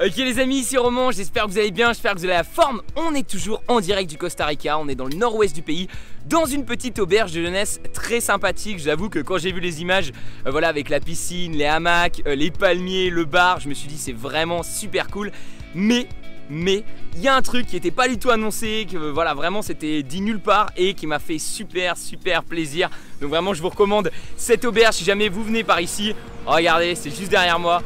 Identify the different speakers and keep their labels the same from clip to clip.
Speaker 1: Ok les amis, ici Roman, j'espère que vous allez bien, j'espère que vous avez la forme. On est toujours en direct du Costa Rica, on est dans le nord-ouest du pays, dans une petite auberge de jeunesse très sympathique. J'avoue que quand j'ai vu les images, voilà, avec la piscine, les hamacs, les palmiers, le bar, je me suis dit c'est vraiment super cool. Mais il y a un truc qui n'était pas du tout annoncé, que voilà, vraiment c'était dit nulle part et qui m'a fait super plaisir. Donc vraiment je vous recommande cette auberge si jamais vous venez par ici. Regardez, c'est juste derrière moi.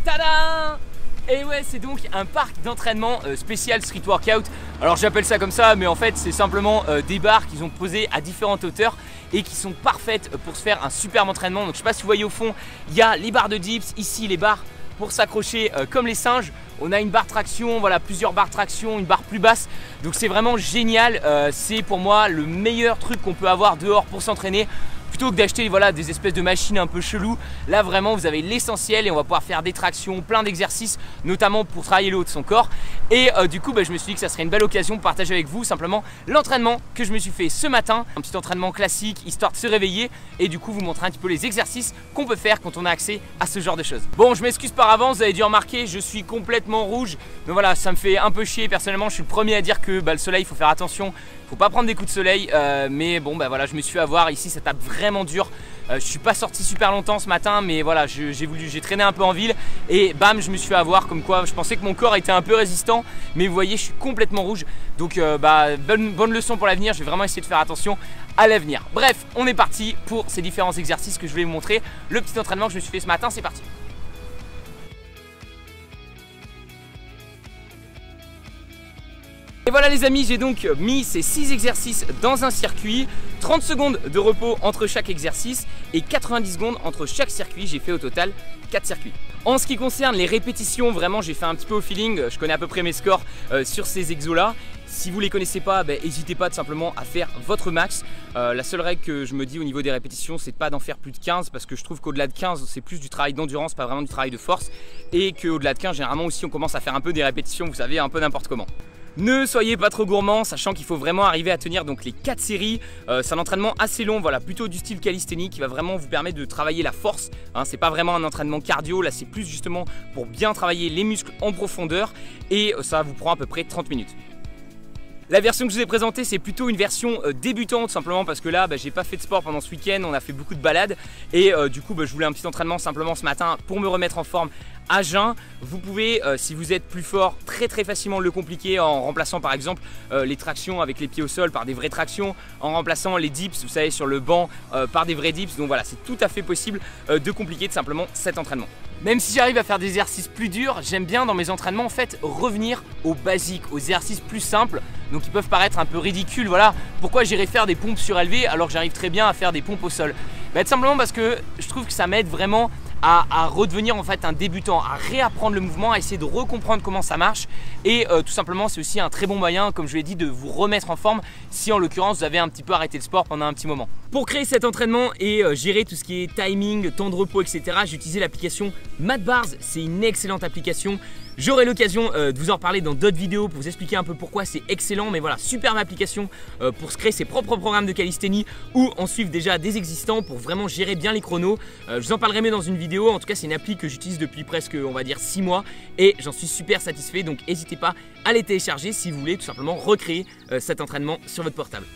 Speaker 1: Tada! Et ouais, c'est donc un parc d'entraînement spécial street workout. Alors j'appelle ça comme ça, mais en fait c'est simplement des barres qu'ils ont posées à différentes hauteurs et qui sont parfaites pour se faire un superbe entraînement. Donc je sais pas si vous voyez au fond, il y a les barres de dips, ici les barres pour s'accrocher comme les singes. On a une barre traction, voilà, plusieurs barres traction, une barre plus basse. Donc c'est vraiment génial, c'est pour moi le meilleur truc qu'on peut avoir dehors pour s'entraîner. Plutôt que d'acheter voilà, des espèces de machines un peu cheloues, là vraiment vous avez l'essentiel et on va pouvoir faire des tractions, plein d'exercices, notamment pour travailler le haut de son corps. Et du coup je me suis dit que ça serait une belle occasion de partager avec vous simplement l'entraînement que je me suis fait ce matin. Un petit entraînement classique histoire de se réveiller et du coup vous montrer un petit peu les exercices qu'on peut faire quand on a accès à ce genre de choses. Bon, je m'excuse par avance, vous avez dû remarquer, je suis complètement rouge. Donc voilà, ça me fait un peu chier personnellement, je suis le premier à dire que le soleil, il faut faire attention. Faut pas prendre des coups de soleil, mais bon voilà, je me suis fait avoir ici, ça tape vraiment dur. Je suis pas sorti super longtemps ce matin, mais voilà, j'ai traîné un peu en ville et bam, je me suis fait avoir. Comme quoi, je pensais que mon corps était un peu résistant, mais vous voyez, je suis complètement rouge. Donc bonne leçon pour l'avenir. Je vais vraiment essayer de faire attention à l'avenir. Bref, on est parti pour ces différents exercices que je vais vous montrer. Le petit entraînement que je me suis fait ce matin, c'est parti. Et voilà les amis, j'ai donc mis ces 6 exercices dans un circuit, 30 secondes de repos entre chaque exercice et 90 secondes entre chaque circuit. J'ai fait au total 4 circuits. En ce qui concerne les répétitions, vraiment j'ai fait un petit peu au feeling, je connais à peu près mes scores sur ces exos là. Si vous les connaissez pas, n'hésitez pas tout simplement à faire votre max. La seule règle que je me dis au niveau des répétitions, c'est de pas d'en faire plus de 15 parce que je trouve qu'au-delà de 15, c'est plus du travail d'endurance, pas vraiment du travail de force. Et qu'au-delà de 15, généralement aussi on commence à faire un peu des répétitions, vous savez, un peu n'importe comment. Ne soyez pas trop gourmand, sachant qu'il faut vraiment arriver à tenir donc les 4 séries. C'est un entraînement assez long, voilà, plutôt du style calisthénique qui va vraiment vous permettre de travailler la force. C'est pas vraiment un entraînement cardio, là c'est plus justement pour bien travailler les muscles en profondeur et ça vous prend à peu près 30 minutes. La version que je vous ai présentée, c'est plutôt une version débutante, simplement parce que là j'ai pas fait de sport pendant ce week-end, on a fait beaucoup de balades et du coup je voulais un petit entraînement simplement ce matin pour me remettre en forme à jeun. Vous pouvez, si vous êtes plus fort, très facilement le compliquer en remplaçant par exemple les tractions avec les pieds au sol par des vraies tractions, en remplaçant les dips, vous savez, sur le banc par des vrais dips. Donc voilà, c'est tout à fait possible de compliquer tout simplement cet entraînement. Même si j'arrive à faire des exercices plus durs, j'aime bien dans mes entraînements en fait revenir aux basiques, aux exercices plus simples, donc ils peuvent paraître un peu ridicules. Voilà, pourquoi j'irais faire des pompes surélevées alors que j'arrive très bien à faire des pompes au sol? Tout simplement parce que je trouve que ça m'aide vraiment à redevenir en fait un débutant, à réapprendre le mouvement, à essayer de recomprendre comment ça marche et tout simplement c'est aussi un très bon moyen, comme je l'ai dit, de vous remettre en forme si en l'occurrence vous avez un petit peu arrêté le sport pendant un petit moment. Pour créer cet entraînement et gérer tout ce qui est timing, temps de repos, etc., j'ai utilisé l'application MadBars. C'est une excellente application. J'aurai l'occasion de vous en reparler dans d'autres vidéos pour vous expliquer un peu pourquoi c'est excellent. Mais voilà, superbe application pour se créer ses propres programmes de calisthénie ou en suivre déjà des existants pour vraiment gérer bien les chronos. Je vous en parlerai mieux dans une vidéo. En tout cas, c'est une appli que j'utilise depuis presque, on va dire, 6 mois et j'en suis super satisfait. Donc n'hésitez pas à les télécharger si vous voulez tout simplement recréer cet entraînement sur votre portable.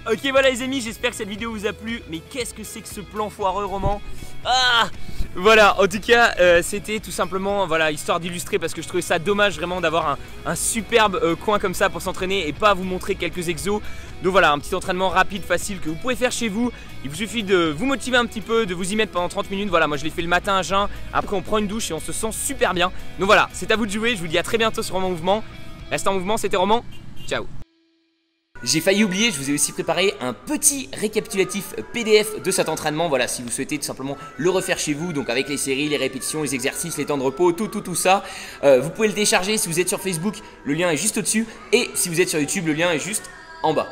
Speaker 1: Ok voilà les amis, j'espère que cette vidéo vous a plu. Mais qu'est-ce que c'est que ce plan foireux, Roman? Voilà, en tout cas c'était tout simplement voilà, histoire d'illustrer parce que je trouvais ça dommage vraiment d'avoir un superbe coin comme ça pour s'entraîner et pas vous montrer quelques exos. Donc voilà, un petit entraînement rapide, facile que vous pouvez faire chez vous. Il vous suffit de vous motiver un petit peu, de vous y mettre pendant 30 minutes. Voilà, moi je l'ai fait le matin à jeun, après on prend une douche et on se sent super bien. Donc voilà, c'est à vous de jouer, je vous dis à très bientôt sur Roman Mouvement. Reste en mouvement, c'était Roman, ciao. J'ai failli oublier, je vous ai aussi préparé un petit récapitulatif PDF de cet entraînement. Voilà, si vous souhaitez tout simplement le refaire chez vous, donc avec les séries, les répétitions, les exercices, les temps de repos, tout ça. Vous pouvez le télécharger si vous êtes sur Facebook, le lien est juste au-dessus. Et si vous êtes sur YouTube, le lien est juste en bas.